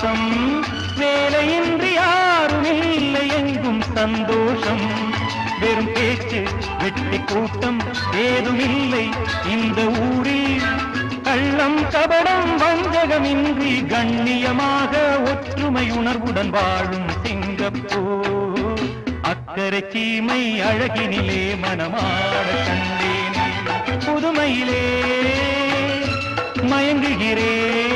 பாசம் வேலையின்றி யாரும் இல்லை எங்கும் சந்தோஷம் வெறும் பேச்சு வெற்றி கூட்டம் ஏதுமில்லை இந்த ஊரில் கள்ளம் கபடம் வஞ்சகமின்றி கண்ணியமாக ஒற்றுமை உணர்வுடன் வாழும் சிங்கப்பூர் அக்கறை சீமை அழகினிலே மனமாட கண்டேன் புதுமையிலே மயங்குகிறேன்